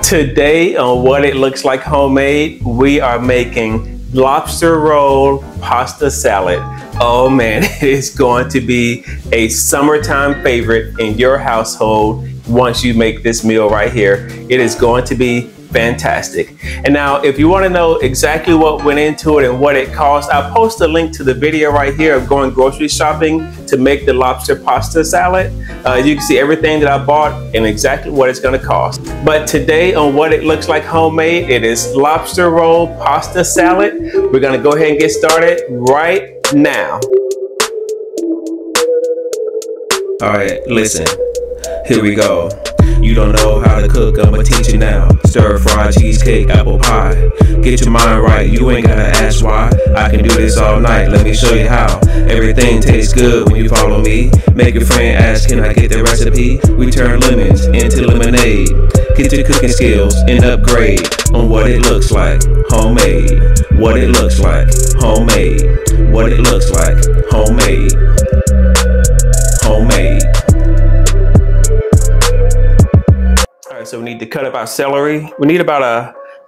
Today on What It Looks Like Homemade, we are making lobster roll pasta salad. Oh man, it is going to be a summertime favorite in your household once you make this meal right here. It is going to be fantastic. And now, if you want to know exactly what went into it and what it cost, I'll post a link to the video right here of going grocery shopping to make the lobster pasta salad. You can see everything that I bought and exactly what it's going to cost. But today on What It Looks Like Homemade, it is lobster roll pasta salad. We're going to go ahead and get started right now. All right, listen, here we go. You don't know how to cook, I'ma teach you now. Stir fry, cheesecake, apple pie. Get your mind right, you ain't gotta ask why. I can do this all night, let me show you how. Everything tastes good when you follow me. Make your friend ask, can I get the recipe? We turn lemons into lemonade. Get your cooking skills and upgrade on what it looks like homemade. What it looks like homemade. What it looks like homemade. Homemade. So we need to cut up our celery. We need about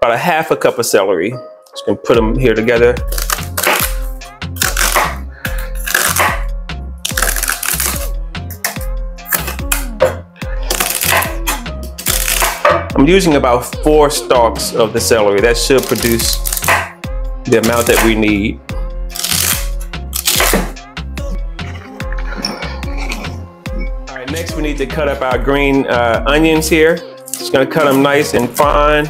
a half a cup of celery. Just gonna put them here together. I'm using about 4 stalks of the celery. That should produce the amount that we need. All right, next we need to cut up our green onions here. Just gonna cut them nice and fine.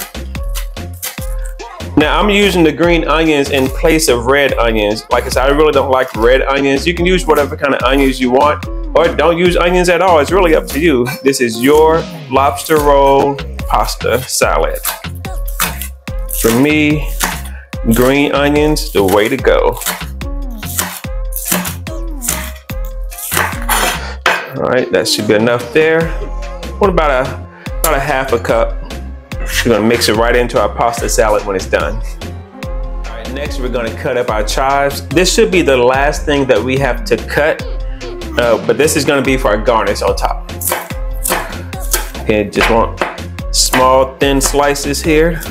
Now I'm using the green onions in place of red onions. Like I said, I really don't like red onions. You can use whatever kind of onions you want, or don't use onions at all. It's really up to you. This is your lobster roll pasta salad. For me, green onions, the way to go. All right, that should be enough there. What about a half a cup? We're gonna mix it right into our pasta salad when it's done. All right, next we're gonna cut up our chives. This should be the last thing that we have to cut, but this is gonna be for our garnish on top. And just want small thin slices here.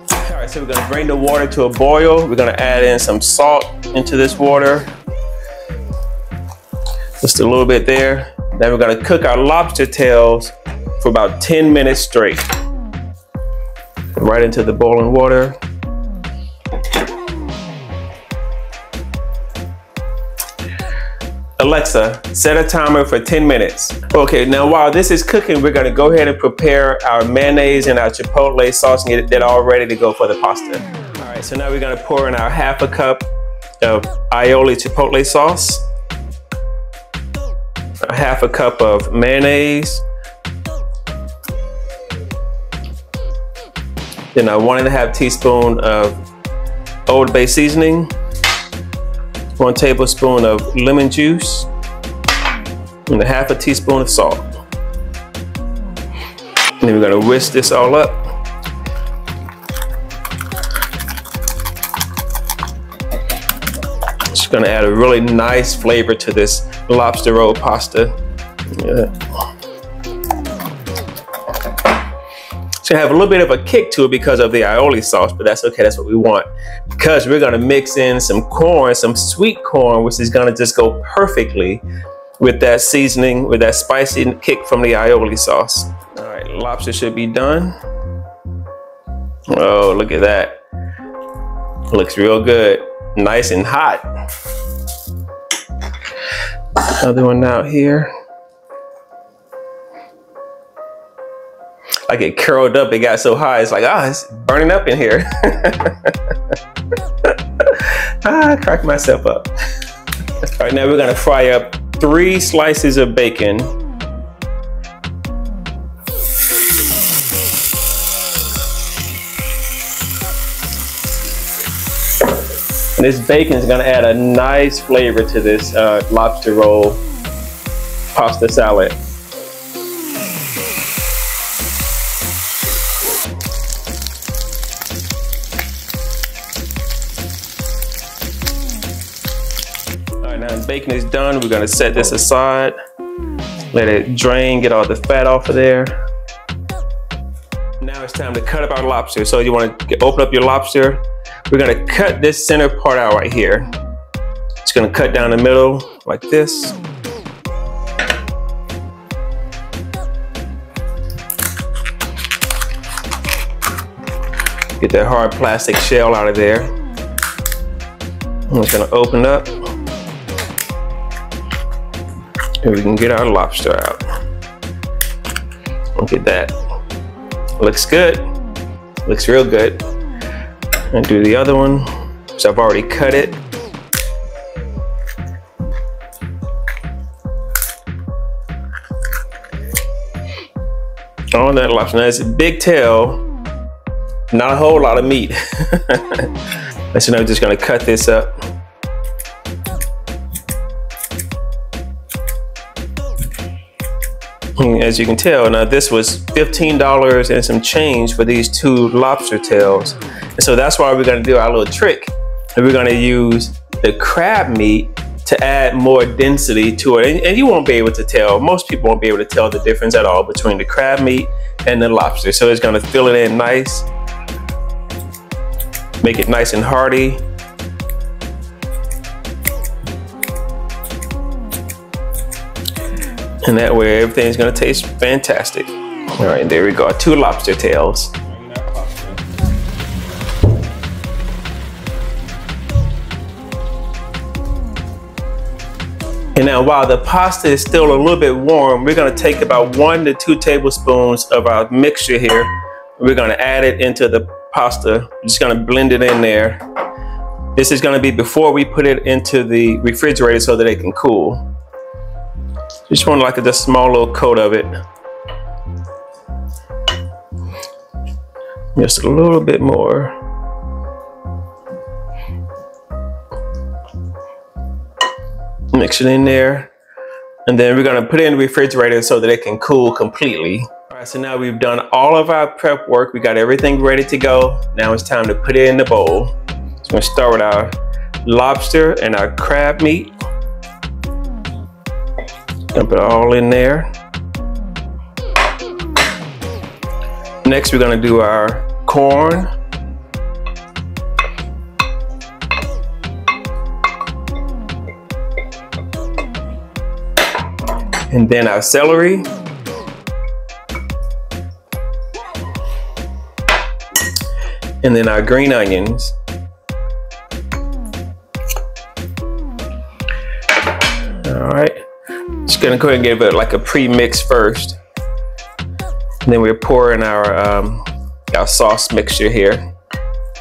All right, so we're gonna bring the water to a boil. We're gonna add in some salt into this water. Just a little bit there. Then we're gonna cook our lobster tails for about 10 minutes straight. Right into the boiling water. Alexa, set a timer for 10 minutes. Okay, now while this is cooking, we're gonna go ahead and prepare our mayonnaise and our Chipotle sauce and get that all ready to go for the pasta. All right, so now we're gonna pour in our half a cup of Aioli Chipotle sauce. A half a cup of mayonnaise, then a 1½ teaspoon of Old Bay Seasoning, 1 tablespoon of lemon juice, and a half a teaspoon of salt. And then we're gonna whisk this all up. It's gonna add a really nice flavor to this lobster roll pasta. Yeah. It's gonna have a little bit of a kick to it because of the aioli sauce, but that's okay, that's what we want. Because we're gonna mix in some corn, some sweet corn, which is gonna just go perfectly with that seasoning, with that spicy kick from the aioli sauce. All right, lobster should be done. Oh, look at that. Looks real good, nice and hot. Another one out here. Like it curled up, it got so high, it's like, it's burning up in here. I cracked myself up. All right, now we're gonna fry up 3 slices of bacon. And this bacon is gonna add a nice flavor to this lobster roll pasta salad. All right, now the bacon is done. We're gonna set this aside. Let it drain, get all the fat off of there. Now it's time to cut up our lobster. So you want to open up your lobster. We're gonna cut this center part out right here. It's gonna cut down the middle like this. Get that hard plastic shell out of there. I'm just gonna open up. And we can get our lobster out. Look at that. Looks good. Looks real good. And do the other one. So I've already cut it. On that lobster. Now it's a big tail. Not a whole lot of meat. So now I'm just gonna cut this up. As you can tell, now this was $15 and some change for these 2 lobster tails. And so that's why we're gonna do our little trick. And we're gonna use the crab meat to add more density to it. And you won't be able to tell, most people won't be able to tell the difference at all between the crab meat and the lobster. So it's gonna fill it in nice, make it nice and hearty. And that way everything's gonna taste fantastic. All right, there we go, 2 lobster tails. And now while the pasta is still a little bit warm, we're gonna take about 1 to 2 tablespoons of our mixture here. We're gonna add it into the pasta. We're just gonna blend it in there. This is gonna be before we put it into the refrigerator so that it can cool. Just want like a small little coat of it. Just a little bit more. Mix it in there. And then we're gonna put it in the refrigerator so that it can cool completely. All right, so now we've done all of our prep work. We got everything ready to go. Now it's time to put it in the bowl. So we're gonna start with our lobster and our crab meat. Dump it all in there. Next, we're gonna do our corn. And then our celery. And then our green onions. All right. Just gonna go ahead and give it like a pre-mix first. And then we're pouring our sauce mixture here.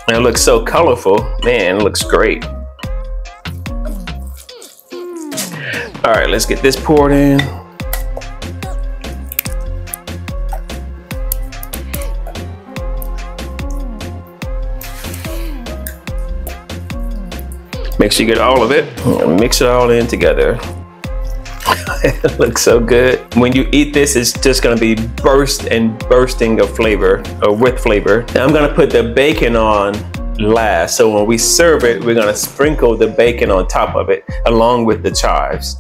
And it looks so colorful. Man, it looks great. All right, let's get this poured in. Make sure you get all of it. Mix it all in together. It looks so good. When you eat this, it's just gonna be bursting of flavor, or with flavor. Now I'm gonna put the bacon on last. So when we serve it, we're gonna sprinkle the bacon on top of it, along with the chives.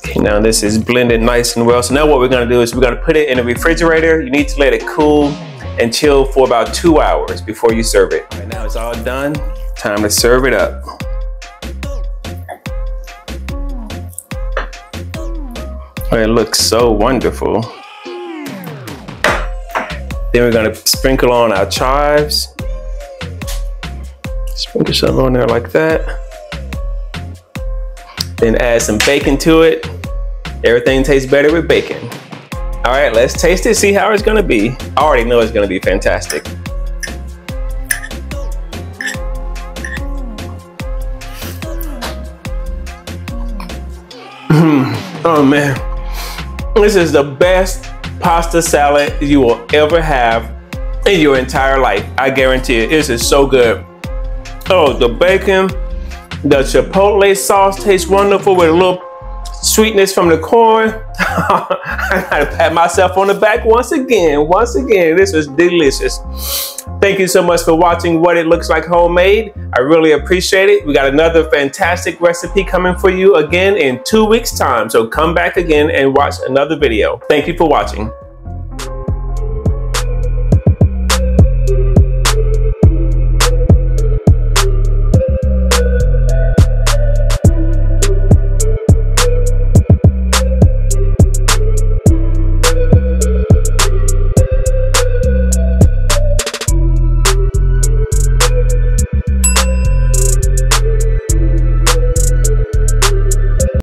Okay, now this is blended nice and well. So now what we're gonna do is we're gonna put it in the refrigerator. You need to let it cool and chill for about 2 hours before you serve it. All right, now it's all done. Time to serve it up. It looks so wonderful. Then we're gonna sprinkle on our chives. Sprinkle some on there like that. Then add some bacon to it. Everything tastes better with bacon. All right, let's taste it, see how it's gonna be. I already know it's gonna be fantastic. Oh man. This is the best pasta salad you will ever have in your entire life. I guarantee it. This is so good. Oh, the bacon, the Chipotle sauce tastes wonderful with a little sweetness from the corn. I gotta pat myself on the back once again. This was delicious. Thank you so much for watching What It Looks Like Homemade. I really appreciate it. We got another fantastic recipe coming for you again in 2 weeks' time. So come back again and watch another video. Thank you for watching.